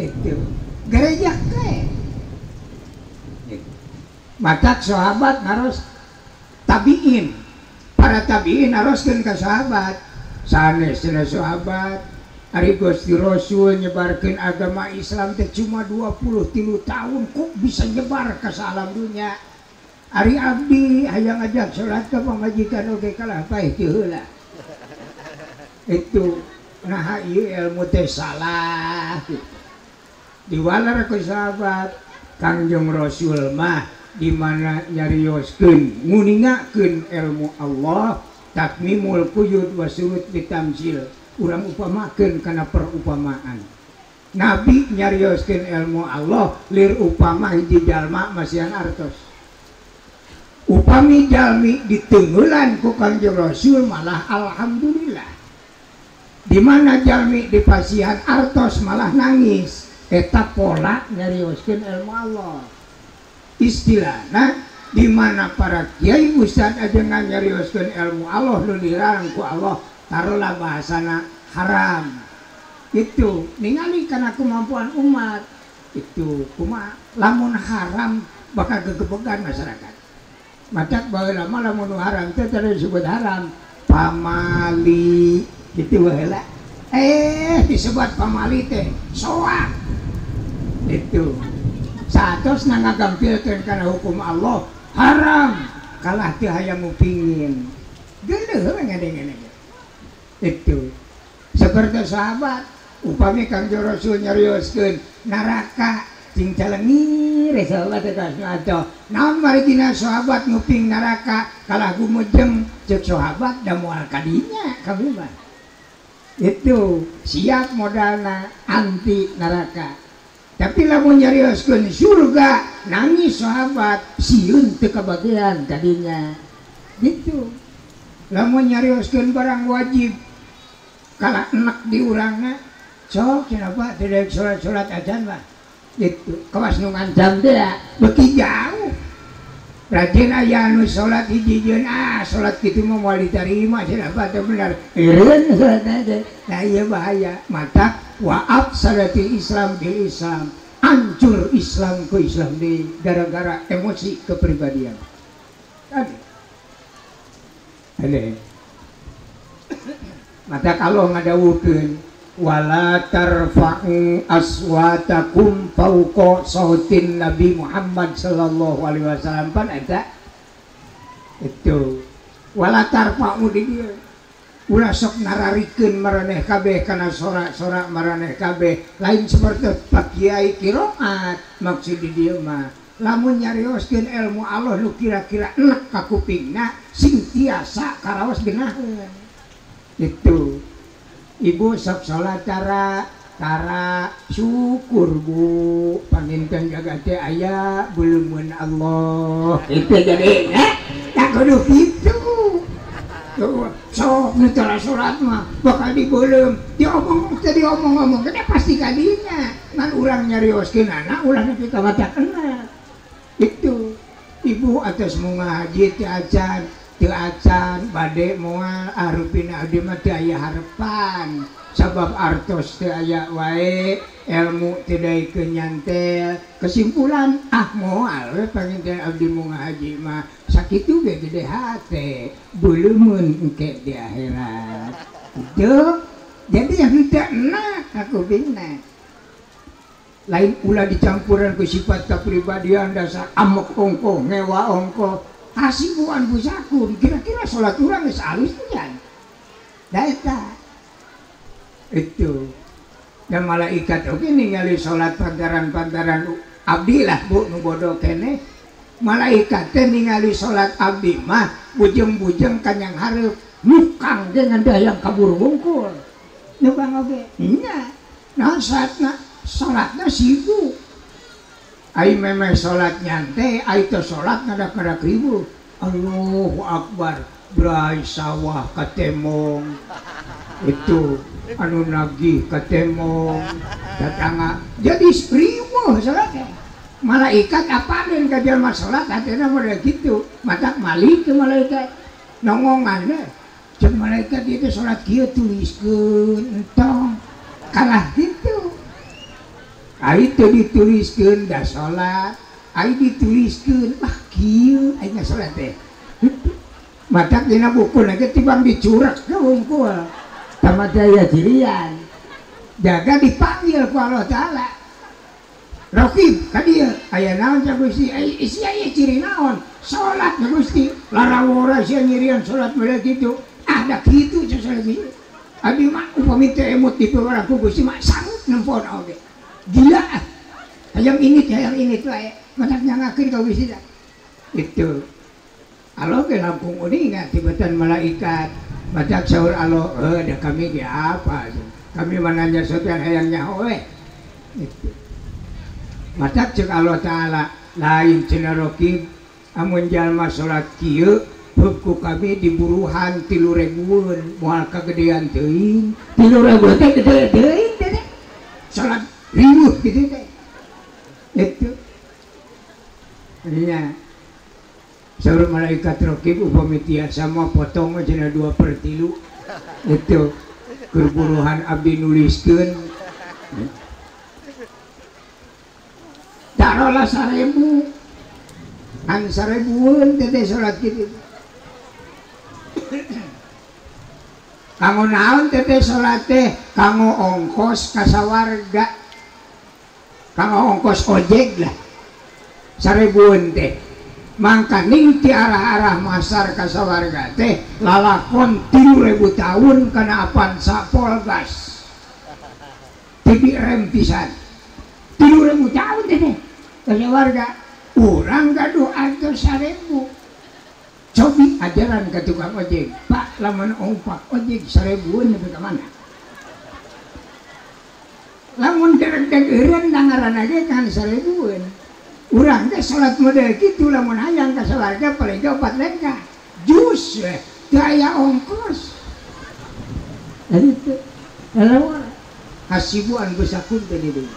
itu gereja teh matak sahabat harus tabiin, para tabiin haruskan ke sahabat sanes sahabat ari Gusti Rasul nyebarkan agama Islam teh cuma 23 tahun kok bisa nyebar ke salam dunia. Ari abdi hayang ngajak salat ka pamajikan oge kalah bae teu heula itu nah ieu ilmu teh salah diwalar ku sahabat Kangjeng Rasul mah di mana nyarioskeun nguningakeun ilmu Allah takmimul quyud wa surut bitamsil urang upamakeun kana perumpamaan Nabi nyarioskeun ilmu Allah lir upama hiji jalma masihan artos upami jalmi ditengeulan ku Kangjeng Rasul malah alhamdulillah di mana jalmi di pasihan artos malah nangis eta pola nyarioskeun ilmu Allah istilahna di mana para kiai ustad aja nyarioskeun ilmu Allah nu dilarang ku Allah taruhlah bahasana haram itu ningali kana kemampuan umat itu kumaha lamun haram bakal gegebegan masyarakat matak baheula mah lamun haram teh teu disebut haram pamali gitu baheula disebut pamali teh soak itu satos ngagampilkeun kana hukum Allah haram kalah teu hayang ngupingin geuleuh ngadenge itu seperti sahabat upami Kangjeng Rasul nyarioskeun neraka cing calengir sahabat teh kasna naon mari dina sahabat nguping neraka kalah gumujeng ceuk sahabat da moal kadinya kabeh itu siap modalna anti neraka. Tapi lamun nyarioskeun surga nangis sahabat sieun teu kabagian kadinya gitu. Lamun nyarioskeun barang wajib kalah enak di urangna sok cenah tidak salat adzan mah gitu kawas nu ngancam teh beuki jauh rajin aya anu salat hiji-hijieun salat kitu mah moal ditarima cenah teh bener eureun salatna teh nah ieu bahaya matak waaf salatil Islam bil Islam hancur Islam ke Islam di gara-gara emosi kepribadian ada mata kalau ngadawukeun wala tarfa'u aswatakum fauqa sautin Nabi Muhammad sallallahu alaihi wasallam pan eta itu wala tarfa'u di dieu ulah sok nararikeun maraneh kabeh kana sorak-sorak maraneh kabeh lain seperti Pak Kiai qiraat maksud di dieu mah lamun nyarioskeun ilmu Allah nu kira-kira enak ka kupingna sing tiasa karaos geunaheun itu ibu sok salat tara syukur bu panginten jaga teh aya beuleumkeun Allah itu jadi tak kudu kitu sok nu tara salat mah bakal dibeulem diomong kita pasti kadinya ngan urang nyarioskeun anak ulah nepi ka matakeunna itu ibu atas munga haji teu acan bade moal arupina abdi mah teu aya harepan sabab artos teu aya wae ilmu teu daekeun nyantel kesimpulan moal we panginten abdi munga haji mah sakitu ge gede hate beuleumeun engke di akhirat itu jadi yang tidak enak aku bingna lain ulah dicampuran ke sifat kepribadian dasar amok ongko ngewa ongko hasibuan busaku kira-kira sholat urang geus alus teh jan da eta itu dan malaikat oke ningali sholat pantaran-pantaran abdi lah bu nu bodoh kene malaikat teh ningali sholat abdi mah bujeng-bujeng kanyang hareup mukang ge ngan dayang kabur wungkul nu bang oge nya naon salatna sibuk ai memeh salat nyantai ai teh salat ngadak-ngadak ribu Allahu Akbar brai sawah katemong itu anu nagih katemong datanga jadi riweuh salatna malaikat apa den ka jalma salat hatena model kitu matak malik ke malaikat nongongan deh cek malaikat itu salat kieu tuliskeun entong kalah kitu itu dituliskeun da salat ai dituliskeun kieu ai nggak salat teh matak dina buku na ketibang dicurak ke wungkul sama daya jirian jaga dipanggil ku Allah Ta'ala Raqib kadieu aya naon ca Gusti isi aya ciri naon salat na Gusti larawora sia nyirian salat meureun kitu ada kitu ca salat kitu abi mah upami teu emut dipeurang ku Gusti mah sanggup nempon oge gila hayang ini wae matak nyangakeun ka Gusti itu Allah ke Lampung Uningan tibatan malaikat matak saur Allah da kami ge apa kami mananya sopian hayangnya we itu matak ceuk Allah Ta'ala lain cenah Raqib amun jalma salat kieu ku kami diburuhan 3.000 moal kagedean teuing 3.000 teh gede teuing teh salat ribuh gitu teh itu iya saur malaikat Raqib upami tiasa mah potong cenah 2/3 itu kerburuhan abdi nuliskeun tarolah 1.000 an 1.000 teh salat kitu kanggo naon teh salat teh kanggo ongkos ka sawarga kanggo ongkos ojek lah 1.000 teh mangka ning ti arah-arah masar ka sawarga teh lalakon 3.000 tahun kana apan sapolgas tibi rem pisan 3.000 tahun teh ka sawarga urang gaduh atur 1.000 cobi ajaran ke tukang ojek pak lamun ompak ojek 1.000 nepi ka mana lamun derek-derek eureun dangaranna ge kan 1.000 urang teh salat model kitu lamun hayang ka sawarga paling 4 lengkah jus we teu aya ongkos eta teh lawan hasibuan beusakun teh di dieu